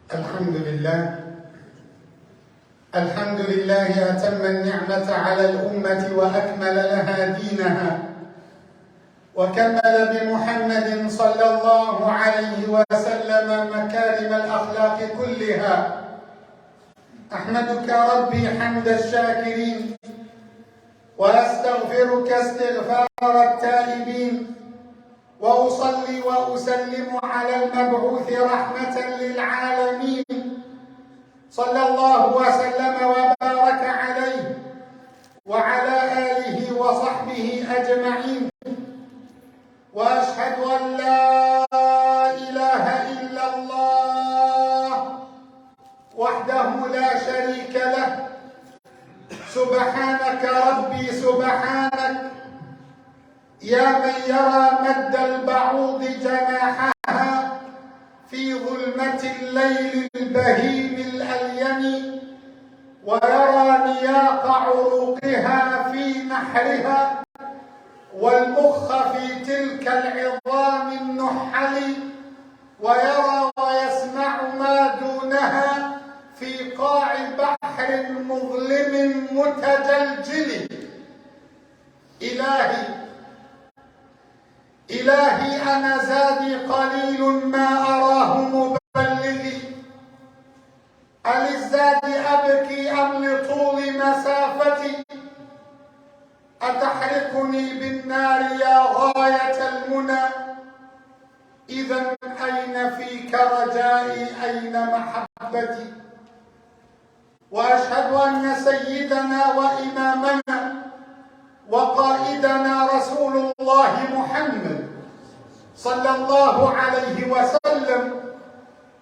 الحمد لله أتم النعمة على الأمة وأكمل لها دينها وكمل بمحمد صلى الله عليه وسلم مكارم الأخلاق كلها. أحمدك ربي حمد الشاكرين وأستغفرك استغفار التائبين وأصلي وأسلم على المبعوث رحمة للعالمين صلى الله وسلم وبارك عليه وعلى آله وصحبه أجمعين. وأشهد أن لا إله إلا الله وحده لا شريك له. سبحانك ربي سبحانك يا من يرى مد البعوض جناحها في ظلمة الليل البهيم الأليم ويرى نياق عروقها في نحرها والمخ في تلك العظام النحل ويرى ويسمع ما دونها في قاع بحر مظلم متجلجل. إلهي أنا زادي قليل ما أراه مبلغي. أللزاد أبكي أم لطول مسافتي؟ أتحرقني بالنار يا غاية المنى؟ إذا أين فيك رجائي أين محبتي؟ وأشهد أن سيدنا وإمامنا وقائدنا رسول الله محمد صلى الله عليه وسلم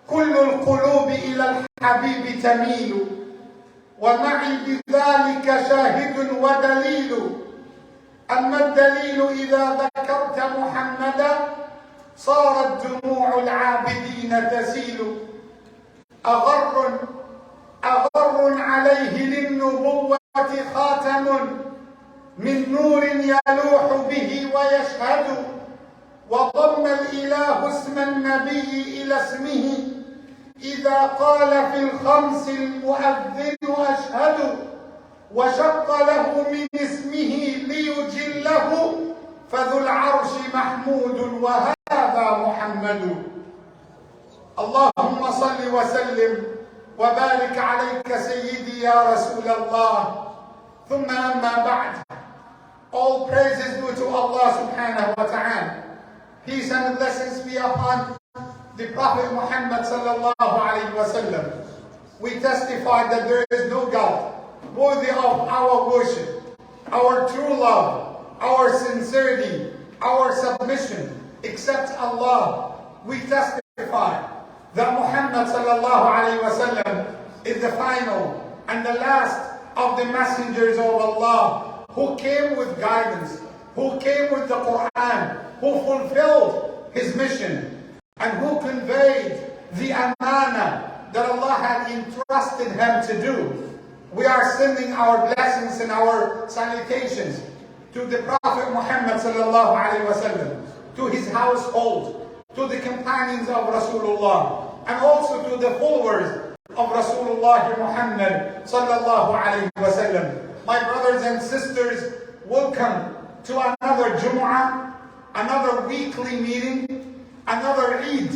كل القلوب إلى الحبيب تميل ومعي بذلك شاهد ودليل. أما الدليل إذا ذكرت محمدا صارت دموع العابدين تسيل. أغر عليه للنبوة خاتم من نور يلوح به ويشهد وضم الإله اسم النبي إلى اسمه إذا قال في الخمس المؤذن أشهد وشق له من اسمه ليجله فذو العرش محمود وهذا محمد. اللهم صل وسلم وبارك عليك سيدي يا رسول الله. ثم أما بعد. All praises due to Allah subhanahu wa ta'ala. Peace and blessings be upon the Prophet Muhammad sallallahu alayhi wa sallam. We testify that there is no God worthy of our worship, our true love, our sincerity, our submission, except Allah. We testify that Muhammad sallallahu alayhi wa sallam is the final and the last of the messengers of Allah, who came with guidance, who came with the Quran, who fulfilled his mission, and who conveyed the amana that Allah had entrusted him to do. We are sending our blessings and our salutations to the Prophet Muhammad sallallahu alaihi wasallam, to his household, to the companions of Rasulullah, and also to the followers of Rasulullah Muhammad sallallahu alaihi wasallam. My brothers and sisters, welcome to another Jumu'ah, another weekly meeting, another Eid,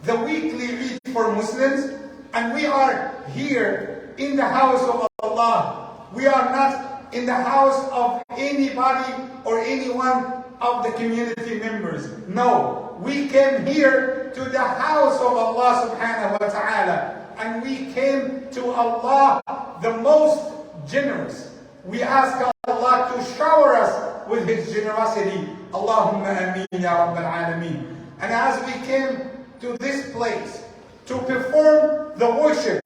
the weekly Eid for Muslims. And we are here in the house of Allah. We are not in the house of anybody or anyone of the community members. No, we came here to the house of Allah subhanahu wa ta'ala. And we came to Allah, the most generous. We ask Allah to shower us with His generosity. Allahumma ameen ya Rabbal Alameen. And as we came to this place to perform the worship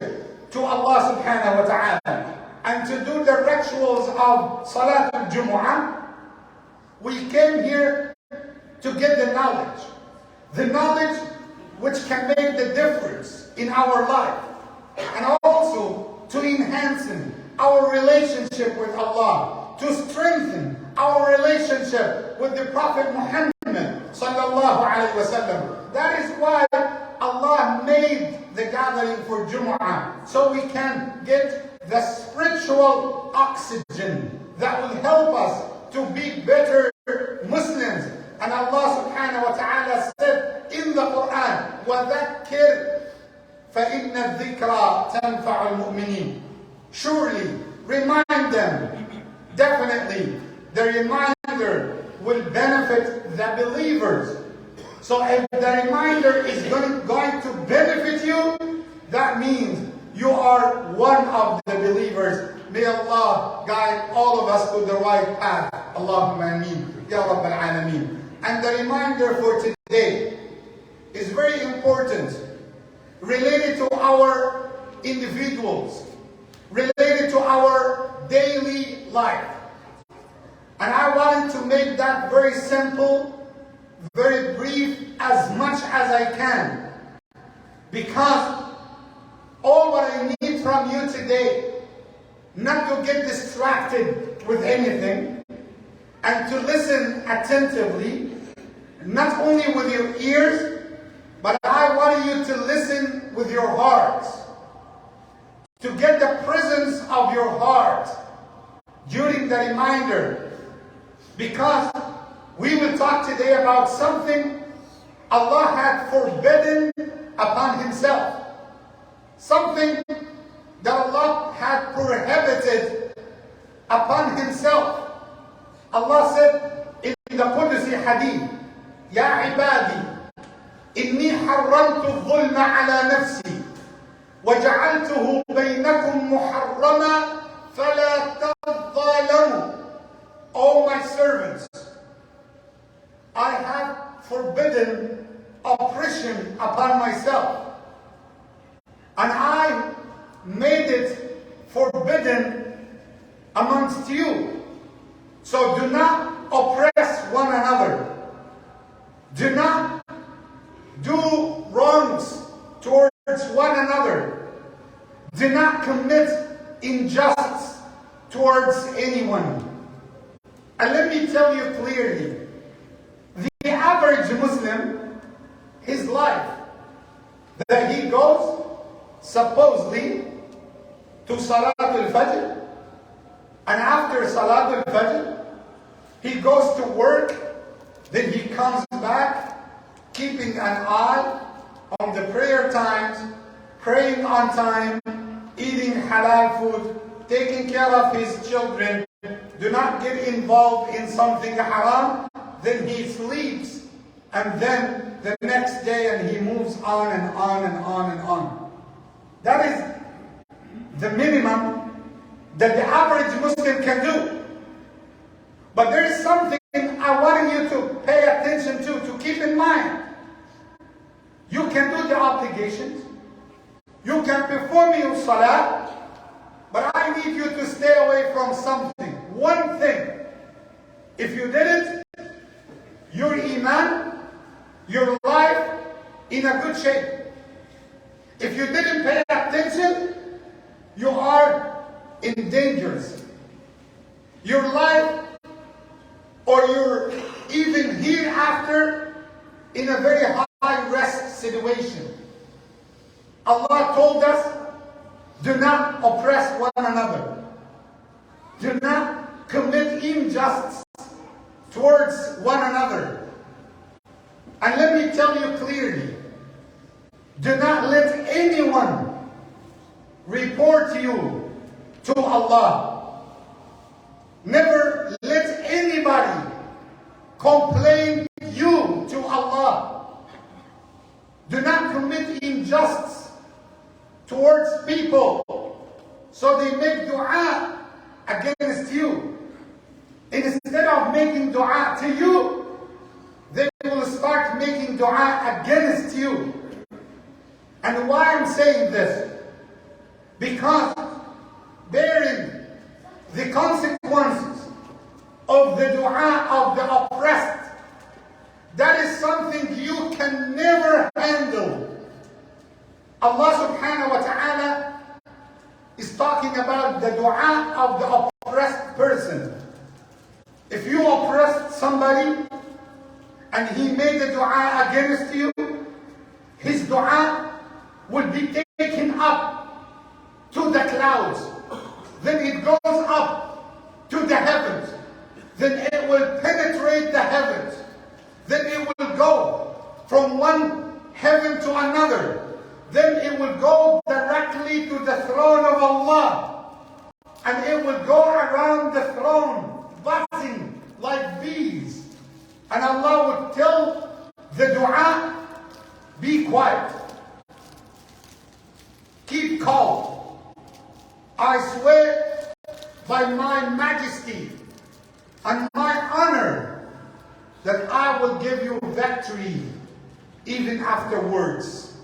to Allah subhanahu wa ta'ala and to do the rituals of Salat al-Jumu'ah, we came here to get the knowledge which can make the difference in our life, and also to enhance our relationship with Allah, to strengthen our relationship with the Prophet Muhammad sallallahu alaihi wasallam. That is why Allah Allah made the gathering for Jumu'ah so we can get the spiritual oxygen that will help us to be better Muslims. And Allah subhanahu wa ta'ala said in the Quran, وَذَكِّرْ فَإِنَّ الذِّكْرَى تَنْفَعُ الْمُؤْمِنِينَ. Surely, remind them. Definitely, the reminder will benefit the believers. So if the reminder is going to benefit you, that means you are one of the believers. May Allah guide all of us to the right path. Allahumma ameen. Ya Rabbal Alameen. And the reminder for today is very important, related to our individuals, related to our daily life. And I wanted to make that very simple, very brief, as much as I can. Because all what I need from you today, not to get distracted with anything, and to listen attentively, not only with your ears, but I want you to listen with your heart, to get the presence of your heart during the reminder. Because we will talk today about something Allah had forbidden upon Himself. Something that Allah had prohibited upon Himself. Allah said in the Qudsi Hadith, Ya ibadi, inni harramtu al-dhulma ala nafsi, وجعلته بينكم محرما فلا تظالموا. O my servants, I have forbidden oppression upon myself, and I made it forbidden amongst you. So do not oppress one another. Do not do wrongs towards one another. Do not commit injustice towards anyone. And let me tell you clearly, the average Muslim, his life, that he goes supposedly to Salatul Fajr, and after Salatul Fajr, he goes to work, then he comes back, keeping an eye on the prayer times, praying on time, eating halal food, taking care of his children, do not get involved in something haram, then he sleeps, and then the next day and he moves on and on and on and on. That is the minimum that the average Muslim can do. But there is something I want you to pay attention to keep in mind. You can do the obligations, you can perform your salah, but I need you to stay away from something. One thing. If you did it, your iman, your life in a good shape. If you didn't pay attention, you are in dangers. Your life, or your even hereafter, in a very high risk situation. Allah told us, do not oppress one another. Do not commit injustice towards one another. And let me tell you clearly, do not let anyone report you to Allah. Never let anybody complain you to Allah. Do not commit injustice towards people so they make dua against you. Instead of making dua to you, they will start making dua against you. And why I'm saying this? Because bearing the consequences of the dua of the oppressed, that is something you can never handle. Allah subhanahu wa ta'ala is talking about the dua of the oppressed person. If you oppressed somebody and he made the dua against you, his dua will be taken up to the clouds. Then it goes up to the heavens. Then it will penetrate the heavens. Then it will go from one heaven to another. Then it will go directly to the throne of Allah. And it will go around the throne, buzzing like bees. And Allah would tell the dua, be quiet. Keep calm. I swear by my majesty and my honor that I will give you victory even afterwards,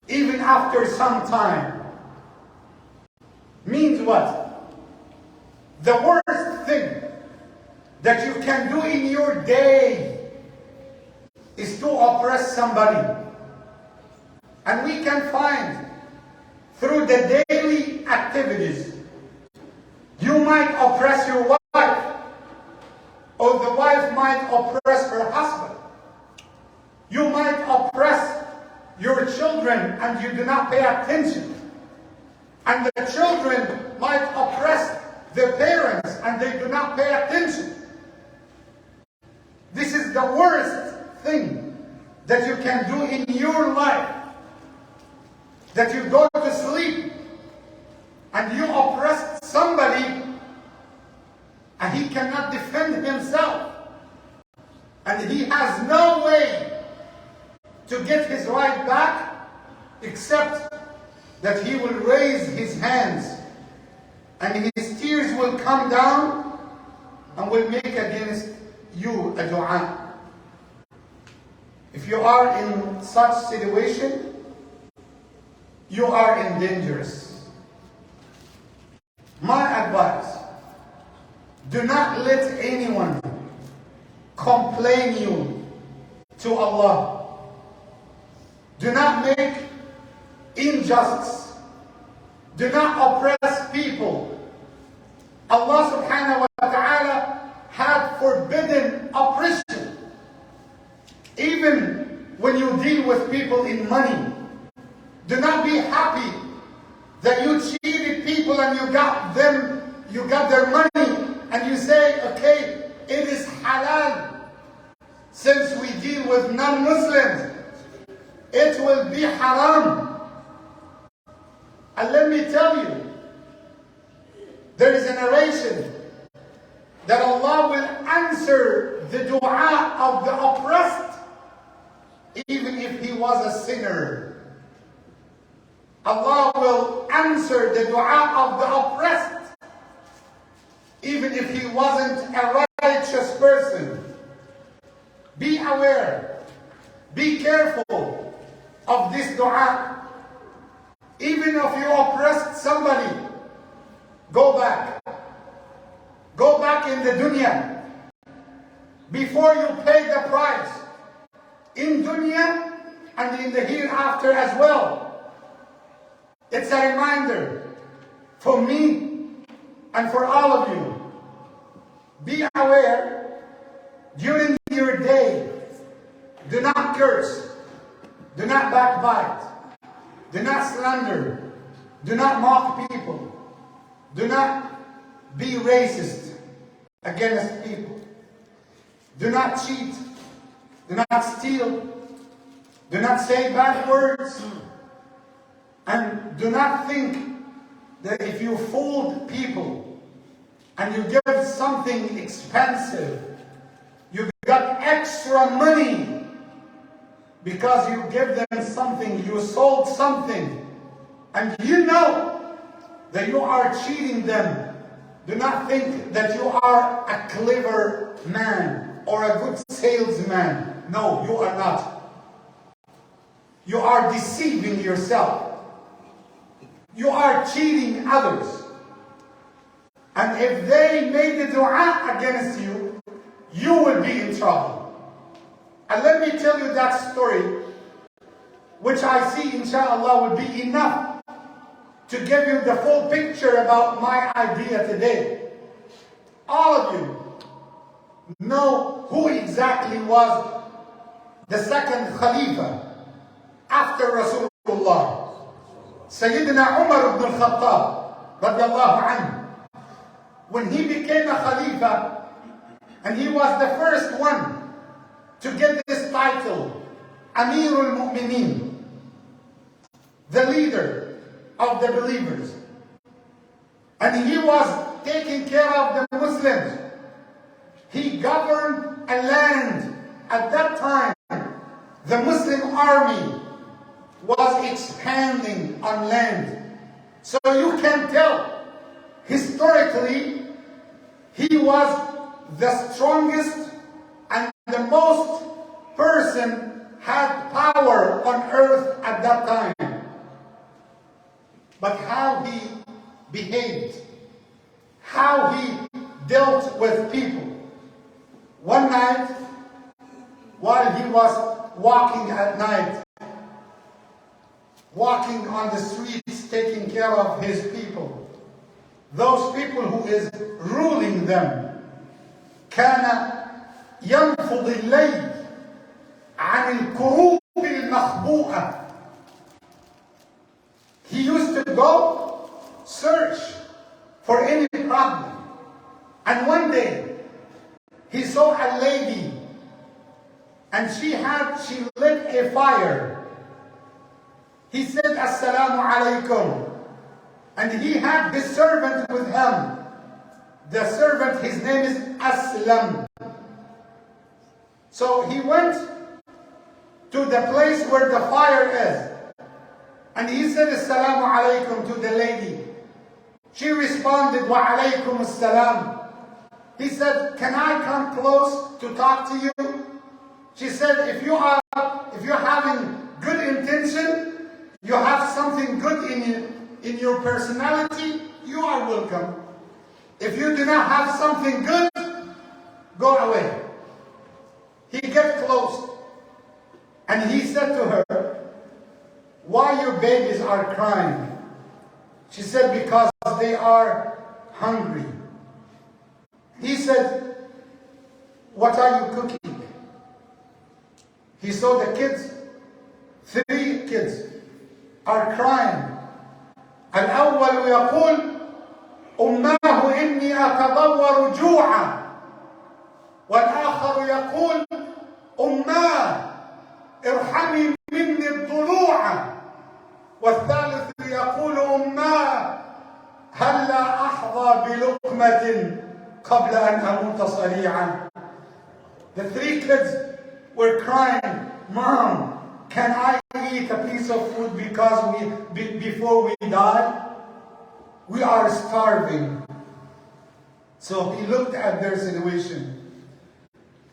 even after some time. Means what? The worst thing that you can do in your day is to oppress somebody. And we can find through the daily activities, you might oppress your wife, or the wife might oppress her husband. You might oppress your children and you do not pay attention. And the children might oppress their parents and they do not pay attention. This is the worst thing that you can do in your life. That you go to sleep and you oppress somebody and he cannot defend himself. And he has no way to get his right back except that he will raise his hands and his tears will come down and will make against you a dua. If you are in such situation, you are in dangerous. My advice, do not let anyone complain you to Allah. Do not make injustice. Do not oppress people. Allah subhanahu wa ta'ala had forbidden oppression. Even when you deal with people in money, do not be happy that you cheated people and you got their money and you say, okay, it is halal. Since we deal with non-Muslims, it will be haram. And let me tell you, there is a narration that Allah will answer the dua of the oppressed even if he was a sinner. Allah will answer the dua of the oppressed even if he wasn't a righteous person. Be aware, be careful of this dua. Even if you oppressed somebody, go back. Go back in the dunya before you pay the price. In dunya and in the hereafter as well. It's a reminder for me and for all of you. Be aware during your day. Do not curse. Do not backbite. Do not slander. Do not mock people. Do not be racist against people. Do not cheat. Do not steal. Do not say bad words. And do not think that if you fooled people and you give something expensive, you got extra money because you give them something, you sold something, and you know that you are cheating them. Do not think that you are a clever man or a good salesman. No, you are not. You are deceiving yourself. You are cheating others. And if they made the dua against you, you will be in trouble. And let me tell you that story, which I see, inshallah, will be enough to give you the full picture about my idea today. All of you know who exactly was the second Khalifa after Rasulullah. Sayyidina Umar ibn al-Khattab, radiallahu anhu, when he became a Khalifa, and he was the first one to get this title, Amirul Mu'mineen, the leader of the believers. And he was taking care of the Muslims. He governed a land. At that time, the Muslim army was expanding on land. So you can tell, historically, he was the strongest and the most person had power on earth at that time. But how he behaved, how he dealt with people. One night, while he was walking at night, walking on the streets, taking care of his people, those people who is ruling them, كان ينفض الليل عن الكروب المخبوءة. He used to go search for any problem. And one day, he saw a lady, and she lit a fire. He said, Assalamu alaikum. And he had his servant with him. The servant, his name is Aslam. So he went to the place where the fire is. And he said, Assalamu alaikum to the lady. She responded, Wa alaikum assalam. He said, can I come close to talk to you? She said, if you're having good intention, you have something good in your personality, you are welcome. If you do not have something good, go away. He get close. And he said to her, why your babies are crying? She said, because they are hungry. He said, what are you cooking? He saw the kids, 3 kids, are crying. الأول يقول أماه إني أتضور جوعا والآخر يقول أماه ارحمي مني الضلوع والثالث يقول أماه هلا أحظى بلقمة قبل أن أموت صريعا. The 3 kids were crying, Mom, can I eat a piece of food before we die? We are starving. So he looked at their situation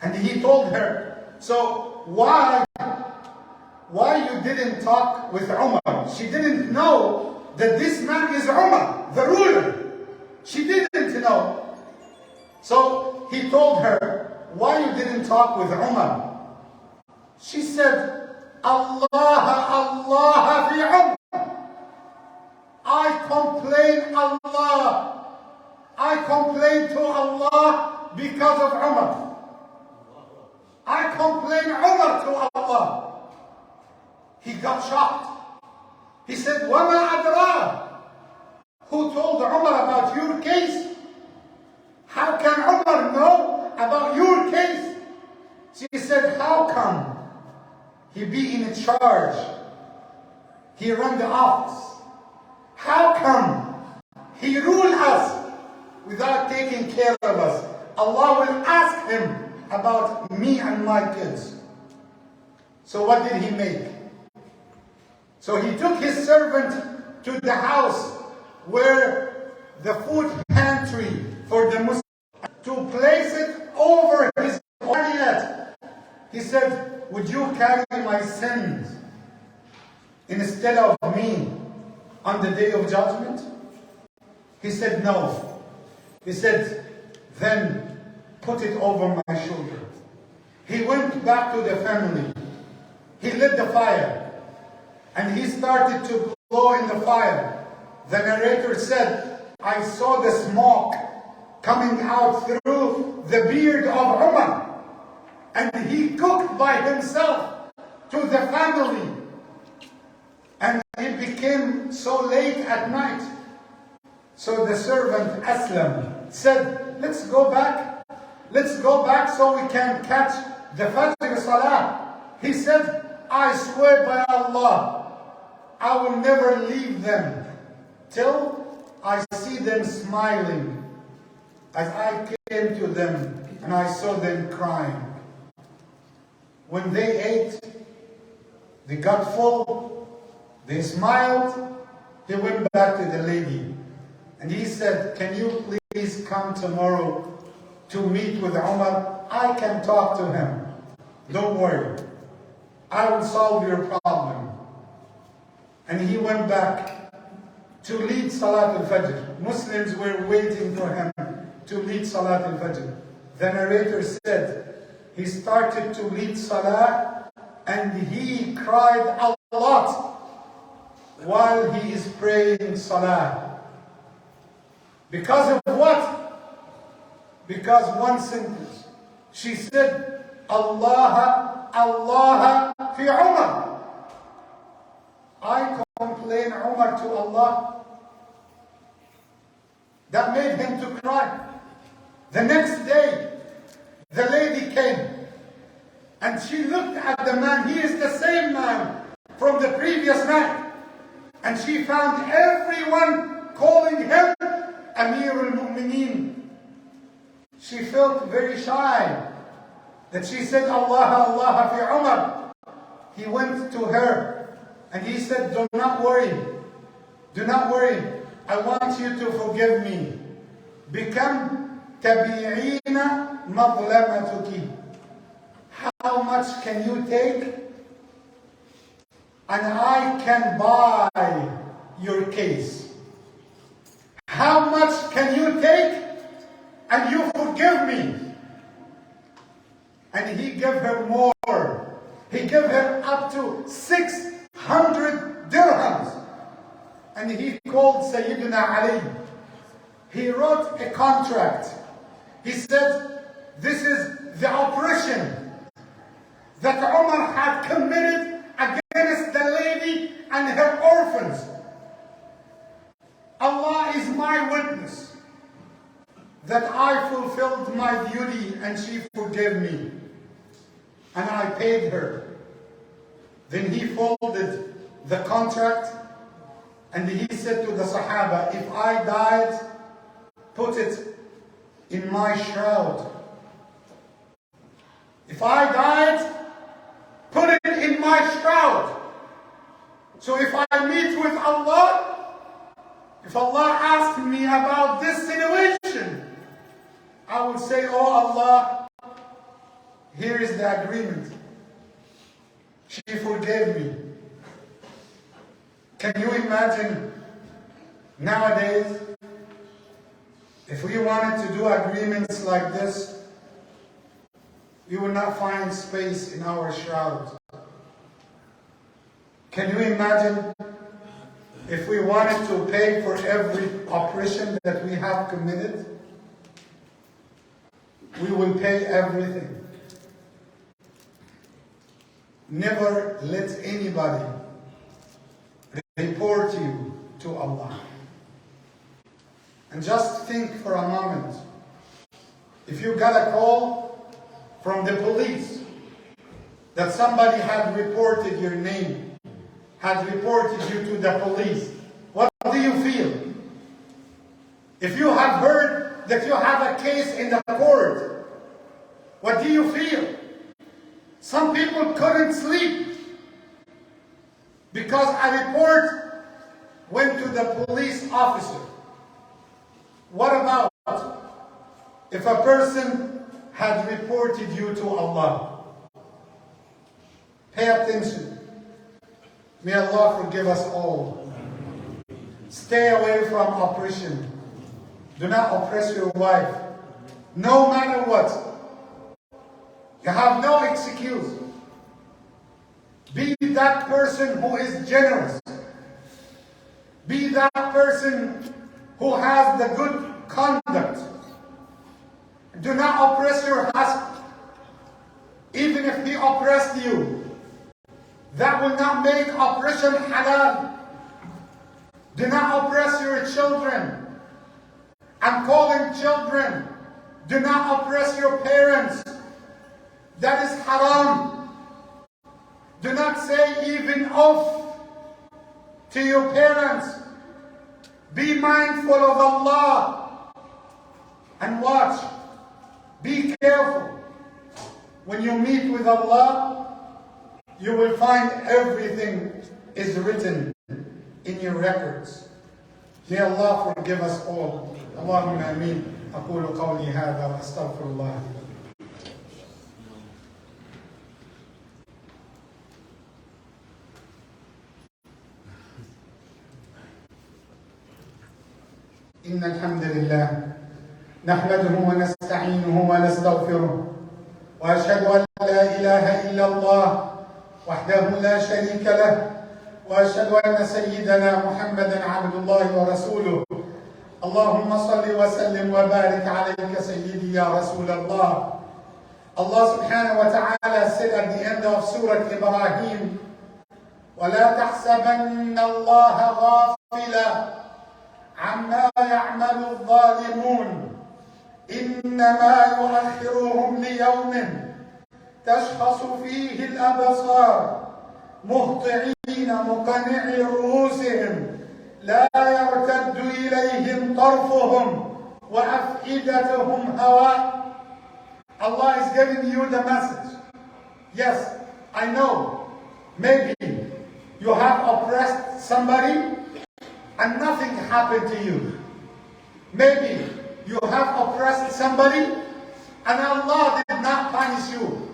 and he told her, so why you didn't talk with Umar? She didn't know that this man is Umar, the ruler. She didn't know. So he told her, why you didn't talk with Umar? She said, Allah fi Umar. I complain to Allah because of Umar. I complain Umar to Allah. He got shocked. He said, Wama adra? Who told Umar about your case? How can Umar know about your case? She said, how come he be in charge? He run the office. How come he rule us without taking care of us? Allah will ask him about me and my kids. So what did he make? So he took his servant to the house where the food pantry for the Muslims, to place it over his head. He said, would you carry my sins instead of me on the day of judgment? He said, no. He said, then put it over my shoulder. He went back to the family. He lit the fire. And he started to blow in the fire. The narrator said, I saw the smoke coming out through the beard of Umar. And he cooked by himself to the family. And it became so late at night. So the servant Aslam said, let's go back. Let's go back so we can catch the Fajr Salah. He said, I swear by Allah, I will never leave them till I see them smiling as I came to them and I saw them crying. When they ate, they got full, they smiled, they went back to the lady. And he said, can you please come tomorrow to meet with Umar? I can talk to him. Don't worry. I will solve your problem. And he went back to lead Salat al-Fajr. Muslims were waiting for him to lead Salat al-Fajr. The narrator said, he started to lead Salah and he cried a lot while he is praying Salah. Because of what? Because one sentence. She said, Allah, Allah fi Umar. I complain Umar to Allah. That made him to cry. The next day, the lady came and she looked at the man. He is the same man from the previous night. And she found everyone calling him Amir al-Mu'mineen. She felt very shy that she said, Allah, Allah fi Umar. He went to her and he said, do not worry. Do not worry. I want you to forgive me. Become tabi'ina madlamatuki. How much can you take? And I can buy your case. How much can you take? And you forgive me. And he gave her more. He gave her up to 600 dirhams. And he called Sayyidina Ali. He wrote a contract. He said, this is the oppression that Umar had committed against the lady and her orphans. Allah is my witness that I fulfilled my duty and she forgave me. And I paid her. Then he folded the contract and he said to the Sahaba, if I died, put it in my shroud. If I died, put it in my shroud. So if I meet with Allah, if Allah asks me about this situation, I will say, oh Allah, here is the agreement. She forgave me. Can you imagine nowadays, if we wanted to do agreements like this, we would not find space in our shroud. Can you imagine if we wanted to pay for every oppression that we have committed? We will pay everything. Never let anybody report you to Allah. And just think for a moment. If you got a call from the police that somebody had reported your name, had reported you to the police, what do you feel? If you have heard that you have a case in the court, what do you feel? Some people couldn't sleep because a report went to the police officer. What about if a person had reported you to Allah? Pay attention. May Allah forgive us all. Stay away from oppression. Do not oppress your wife, no matter what. You have no excuse. Be that person who is generous. Be that person who has the good conduct. Do not oppress your husband. Even if he oppressed you, that will not make oppression halal. Do not oppress your children. I'm calling children. Do not oppress your parents. That is haram. Do not say even off to your parents. Be mindful of Allah. And watch. Be careful. When you meet with Allah, you will find everything is written in your records. May Allah forgive us all. Allahumma ameen. أقول قولي هذا وأستغفر الله. إن الحمد لله نحمده ونستعينه ونستغفره وأشهد أن لا إله إلا الله وحده لا شريك له وأشهد أن سيدنا محمدا عبد الله ورسوله اللهم صل وسلم وبارك عليك سيدي يا رسول الله. Allah subhanahu wa ta'ala said at the end of Surah Ibrahim, وَلَا تَحْسَبَنَّ اللَّهَ غَافِلًا عَمَّا يَعْمَلُ الظَّالِمُونَ إِنَّمَا يُؤَخِّرُهُمْ لِيَوْمٍ تَشْخَصُ فِيهِ الْأَبْصَارُ مُهْطِعِينَ مُقَنِعِي رُءُوسِهِمْ لا يرتد إليهم طرفهم وأفئدتهم هواء. Allah is giving you the message. Yes, I know. Maybe you have oppressed somebody and nothing happened to you. Maybe you have oppressed somebody and Allah did not punish you.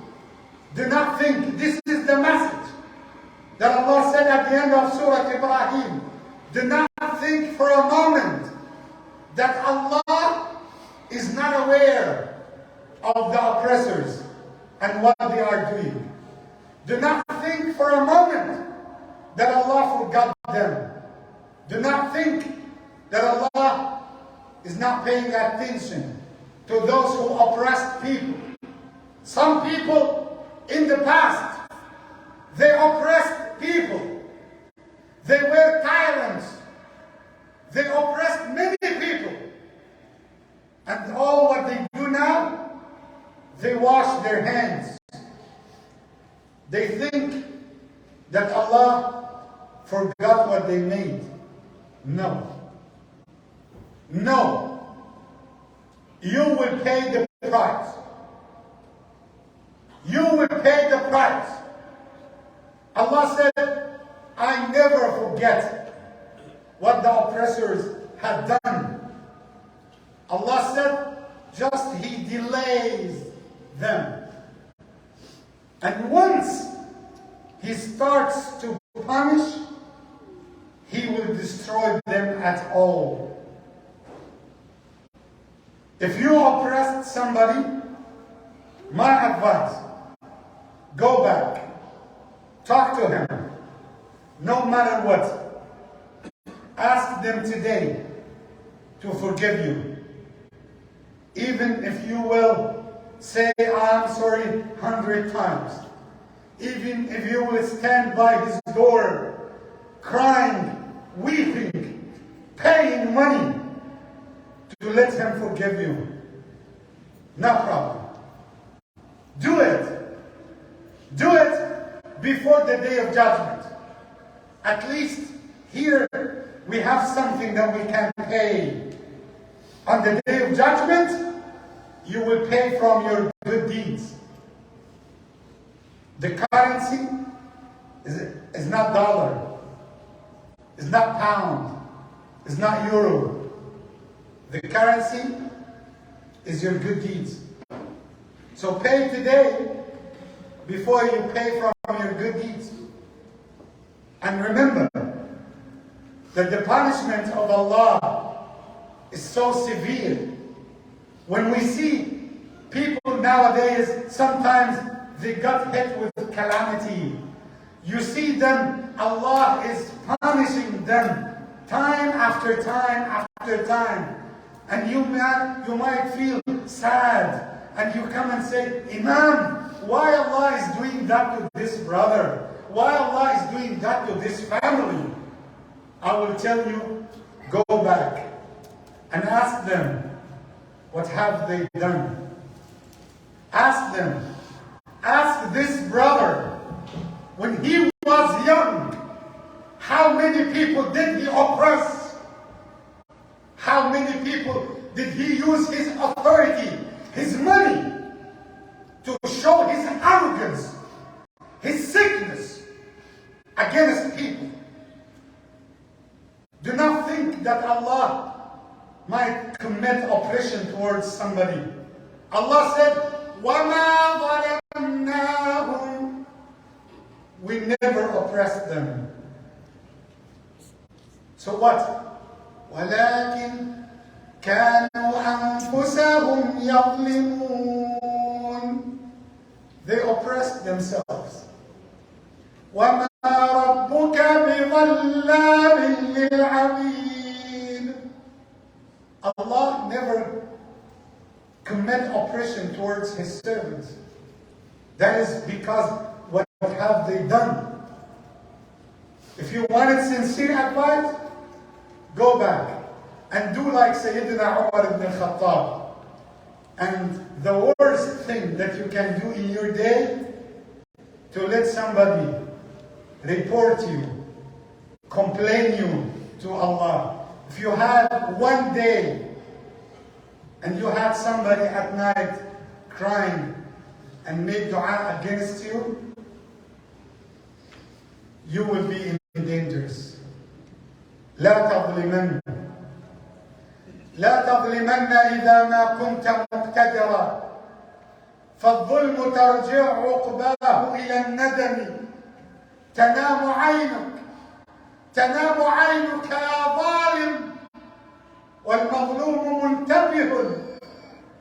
Do not think this is the message that Allah said at the end of Surah Ibrahim. Do not think for a moment that Allah is not aware of the oppressors and what they are doing. Do not think for a moment that Allah forgot them. Do not think that Allah is not paying attention to those who oppressed people. Some people in the past, they oppressed people. They were tyrants. They oppressed many people. And all what they do now, they wash their hands. They think that Allah forgot what they made. No. No. You will pay the price. You will pay the price. Allah said, I never forget what the oppressors had done. Allah said, just He delays them. And once He starts to punish, He will destroy them at all. If you oppressed somebody, my advice, go back, talk to him. No matter what, ask them today to forgive you. Even if you will say, I'm sorry 100 times. Even if you will stand by his door, crying, weeping, paying money to let him forgive you. No problem. Do it. Do it before the day of judgment. At least here we have something that we can pay. On the day of judgment, you will pay from your good deeds. The currency is not dollar, it's not pound, it's not euro. The currency is your good deeds. So pay today before you pay from your good deeds. And remember that the punishment of Allah is so severe. When we see people nowadays, sometimes they got hit with calamity. You see them, Allah is punishing them time after time after time. And you might feel sad. And you come and say, Imam, why Allah is doing that to this brother? why Allah is doing that to this family? I will tell you, go back and ask them, what have they done? Ask them. Ask this brother, when he was young, how many people did he oppress? How many people did he use his authority, his money, to show his arrogance, his sickness against people? Do not think that Allah might commit oppression towards somebody. Allah said, وَمَا ظَلَمْنَاهُمْ. We never oppressed them. So what? وَلَكِنْ كَانُوا أَنفُسَهُمْ يَظْلِمُونَ. They oppressed themselves. وَمَا رَبُّكَ بِظَلَّامٍ لِلْعَبِيدِ. Allah never commit oppression towards His servants. That is because what have they done? If you wanted sincere advice, go back and do like Sayyidina Umar ibn al-Khattab. And the worst thing that you can do in your day, to let somebody report you, complain you to Allah. If you had one day and you had somebody at night crying and make dua against you, you will be in dangers. لا تظلمن لا تظلمن إذا ما كنت مقتدرا فالظلم ترجع عقباه إلى الندم تنام عينك يا ظالم والمظلوم منتبه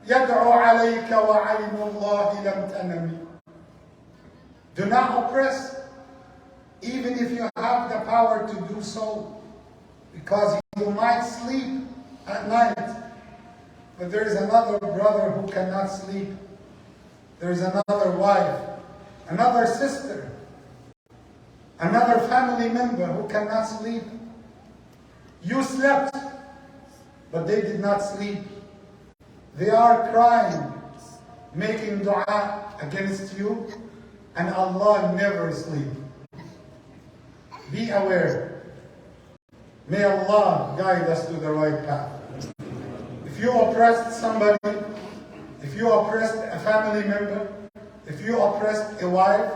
يدعو عليك وعين الله لم تنم. Do not oppress, even if you have the power to do so, because you might sleep at night, but there is another brother who cannot sleep. There is another wife, another sister, another family member who cannot sleep. You slept, but they did not sleep. They are crying, making dua against you, and Allah never sleeps. Be aware. May Allah guide us to the right path. If you oppressed somebody, if you oppressed a family member, if you oppressed a wife,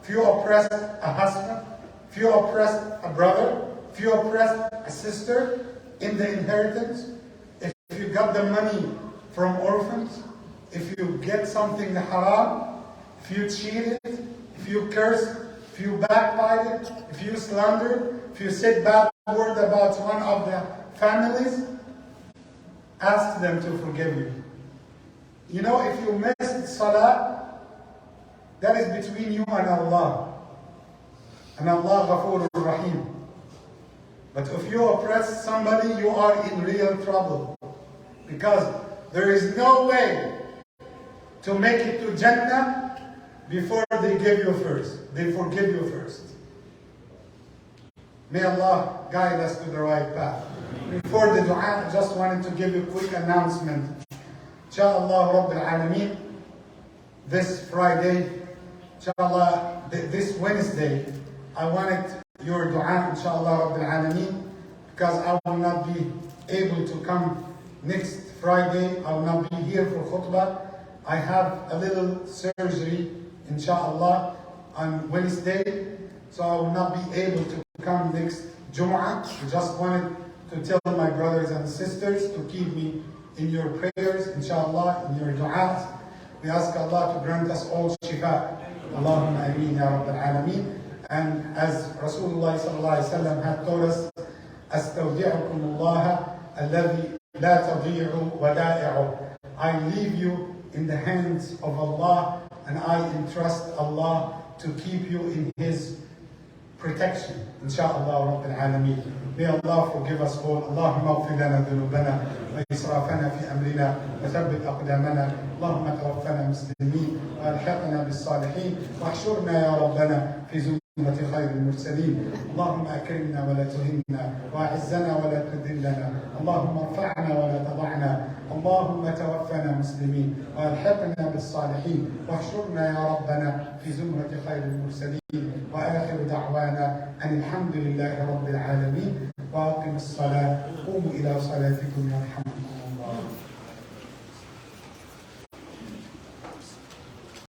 if you oppressed a husband, if you oppressed a brother, if you oppressed a sister in the inheritance, if you got the money from orphans, if you get something haram, if you cheated, if you cursed, if you backbited, if you slandered, if you said bad word about one of the families, ask them to forgive you. You know, if you missed salah, that is between you and Allah. And Allah Ghafurur Rahim. But if you oppress somebody, you are in real trouble. Because there is no way to make it to Jannah before they give you first. They forgive you first. May Allah guide us to the right path. Before the dua, I just wanted to give you a quick announcement. Inshallah Rabbil Alameen, this Friday, inshallah, this Wednesday, I wanted your dua, inshallah Rabbil Alameen, because I will not be able to come next Friday. I will not be here for khutbah. I have a little surgery, inshallah, on Wednesday, so I will not be able to come next Jumu'ah. I just wanted to tell my brothers and sisters to keep me in your prayers, inshallah, in your du'as. We ask Allah to grant us all shifa. Allahumma ameen ya Rabbil Alameen. And as Rasulullah sallallahu alayhi wa sallam had told us, أستودعكم الله الذي لا تضيع ودائعه. I leave you in the hands of Allah, and I entrust Allah to keep you in His protection. Insha'Allah Rabbil Alameen. May Allah forgive us all. Allahumma اغفر لنا ذنوبنا وإسرافنا في أمرنا وثبت أقدامنا. اللهم توفنا مسلمين وألحقنا بالصالحين واحشرنا يا ربنا في زمرة خير المرسلين. اللهم أكرمنا ولا تهنا، وأعزنا ولا تذلنا، اللهم ارفعنا ولا تضعنا، اللهم توفنا مسلمين وألحقنا بالصالحين، واحشرنا يا ربنا في زمرة خير المرسلين. وآخر دعوانا أن الحمد لله رب العالمين. وأقم الصلاة، قوموا إلى صلاتكم يرحمكم.